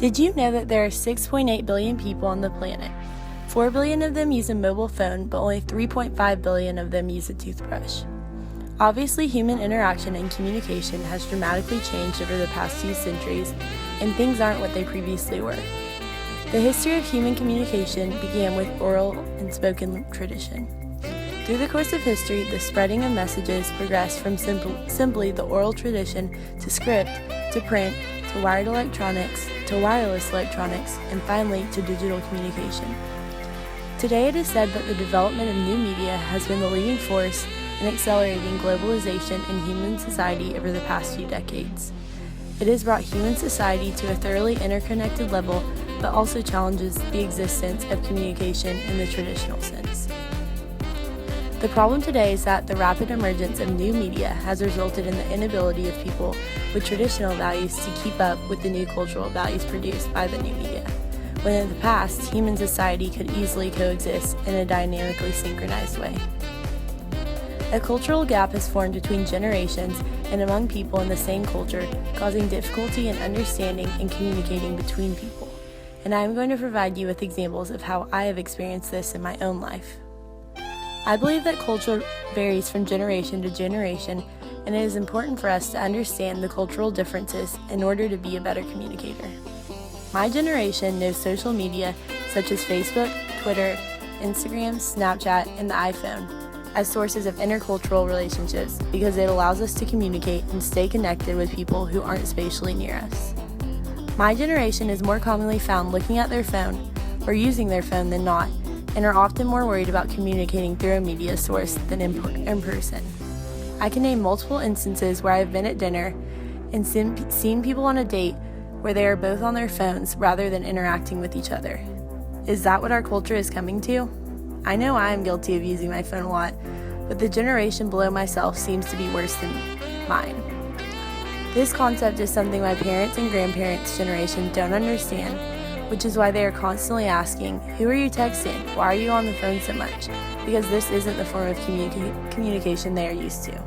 Did you know that there are 6.8 billion people on the planet? 4 billion of them use a mobile phone, but only 3.5 billion of them use a toothbrush. Obviously, human interaction and communication has dramatically changed over the past few centuries, and things aren't what they previously were. The history of human communication began with oral and spoken tradition. Through the course of history, the spreading of messages progressed from simply the oral tradition to script, to print, to wired electronics, to wireless electronics, and finally to digital communication. Today it is said that the development of new media has been the leading force in accelerating globalization in human society over the past few decades. It has brought human society to a thoroughly interconnected level, but also challenges the existence of communication in the traditional sense. The problem today is that the rapid emergence of new media has resulted in the inability of people with traditional values to keep up with the new cultural values produced by the new media, when in the past, human society could easily coexist in a dynamically synchronized way. A cultural gap has formed between generations and among people in the same culture, causing difficulty in understanding and communicating between people. And I am going to provide you with examples of how I have experienced this in my own life. I believe that culture varies from generation to generation, and it is important for us to understand the cultural differences in order to be a better communicator. My generation knows social media such as Facebook, Twitter, Instagram, Snapchat, and the iPhone as sources of intercultural relationships because it allows us to communicate and stay connected with people who aren't spatially near us. My generation is more commonly found looking at their phone or using their phone than not, and are often more worried about communicating through a media source than in person. I can name multiple instances where I've been at dinner and seen people on a date where they are both on their phones rather than interacting with each other. Is that what our culture is coming to? I know I am guilty of using my phone a lot, but the generation below myself seems to be worse than mine. This concept is something my parents' and grandparents' generation don't understand, which is why they are constantly asking, "Who are you texting? Why are you on the phone so much?" Because this isn't the form of communication they are used to.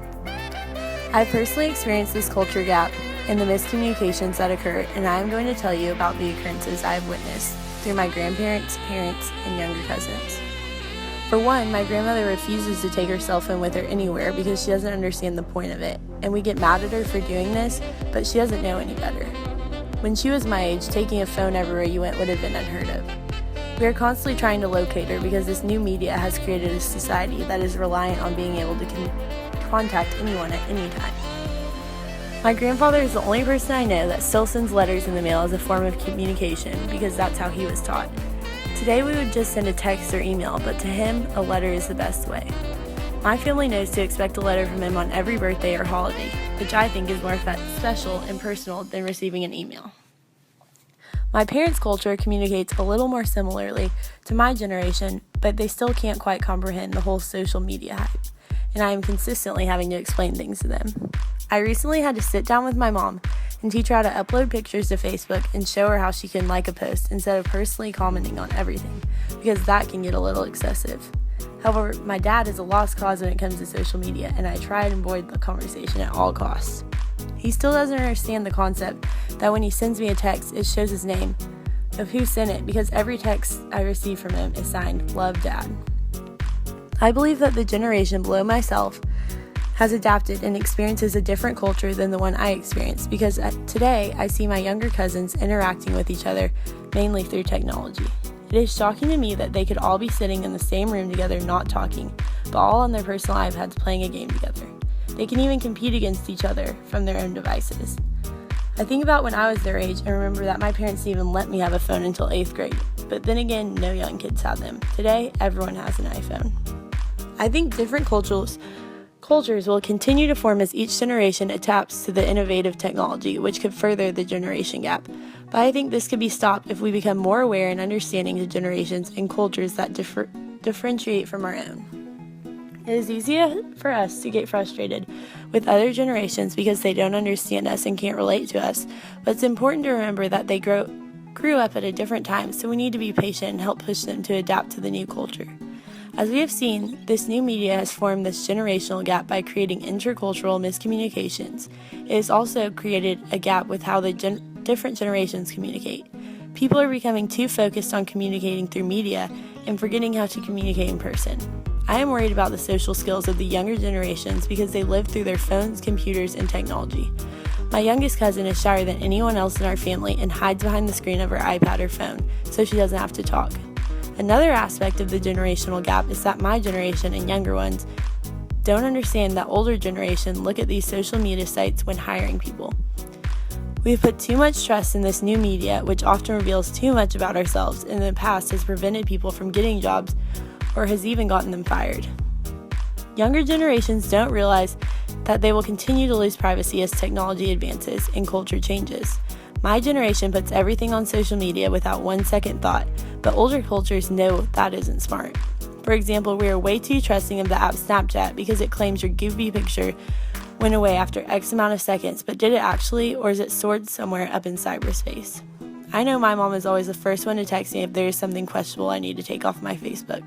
I've personally experienced this culture gap and the miscommunications that occur, and I am going to tell you about the occurrences I have witnessed through my grandparents, parents, and younger cousins. For one, my grandmother refuses to take her cell phone with her anywhere because she doesn't understand the point of it, and we get mad at her for doing this, but she doesn't know any better. When she was my age, taking a phone everywhere you went would have been unheard of. We are constantly trying to locate her because this new media has created a society that is reliant on being able to contact anyone at any time. My grandfather is the only person I know that still sends letters in the mail as a form of communication because that's how he was taught. Today we would just send a text or email, but to him, a letter is the best way. My family knows to expect a letter from him on every birthday or holiday, which I think is more special and personal than receiving an email. My parents' culture communicates a little more similarly to my generation, but they still can't quite comprehend the whole social media hype, and I am consistently having to explain things to them. I recently had to sit down with my mom and teach her how to upload pictures to Facebook and show her how she can like a post instead of personally commenting on everything, because that can get a little excessive. However, my dad is a lost cause when it comes to social media, and I try to avoid the conversation at all costs. He still doesn't understand the concept that when he sends me a text, it shows his name of who sent it, because every text I receive from him is signed, "Love, Dad." I believe that the generation below myself has adapted and experiences a different culture than the one I experienced, because today I see my younger cousins interacting with each other mainly through technology. It is shocking to me that they could all be sitting in the same room together not talking, but all on their personal iPads playing a game together. They can even compete against each other from their own devices. I think about when I was their age and remember that my parents didn't even let me have a phone until 8th grade, but then again, no young kids have them. Today, everyone has an iPhone. I think different cultures will continue to form as each generation adapts to the innovative technology, which could further the generation gap. But I think this could be stopped if we become more aware and understanding of generations and cultures that differentiate from our own. It is easier for us to get frustrated with other generations because they don't understand us and can't relate to us, but it's important to remember that they grew up at a different time, so we need to be patient and help push them to adapt to the new culture. As we have seen, this new media has formed this generational gap by creating intercultural miscommunications. It has also created a gap with how the different generations communicate. People are becoming too focused on communicating through media and forgetting how to communicate in person. I am worried about the social skills of the younger generations because they live through their phones, computers, and technology. My youngest cousin is shyer than anyone else in our family and hides behind the screen of her iPad or phone so she doesn't have to talk. Another aspect of the generational gap is that my generation and younger ones don't understand that older generation look at these social media sites when hiring people. We've put too much trust in this new media, which often reveals too much about ourselves, and in the past has prevented people from getting jobs or has even gotten them fired. Younger generations don't realize that they will continue to lose privacy as technology advances and culture changes. My generation puts everything on social media without 1 second thought, but older cultures know that isn't smart. For example, we are way too trusting of the app Snapchat because it claims your goofy picture went away after X amount of seconds, but did it actually, or is it stored somewhere up in cyberspace? I know my mom is always the first one to text me if there is something questionable I need to take off my Facebook.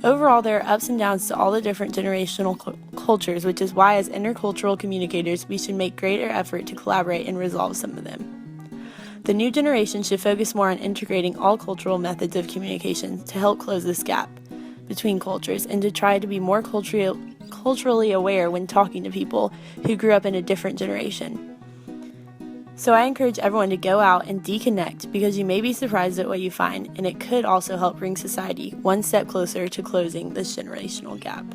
Overall, there are ups and downs to all the different generational cultures, which is why as intercultural communicators, we should make greater effort to collaborate and resolve some of them. The new generation should focus more on integrating all cultural methods of communication to help close this gap between cultures and to try to be more culturally aware when talking to people who grew up in a different generation. So I encourage everyone to go out and deconnect because you may be surprised at what you find, and it could also help bring society one step closer to closing this generational gap.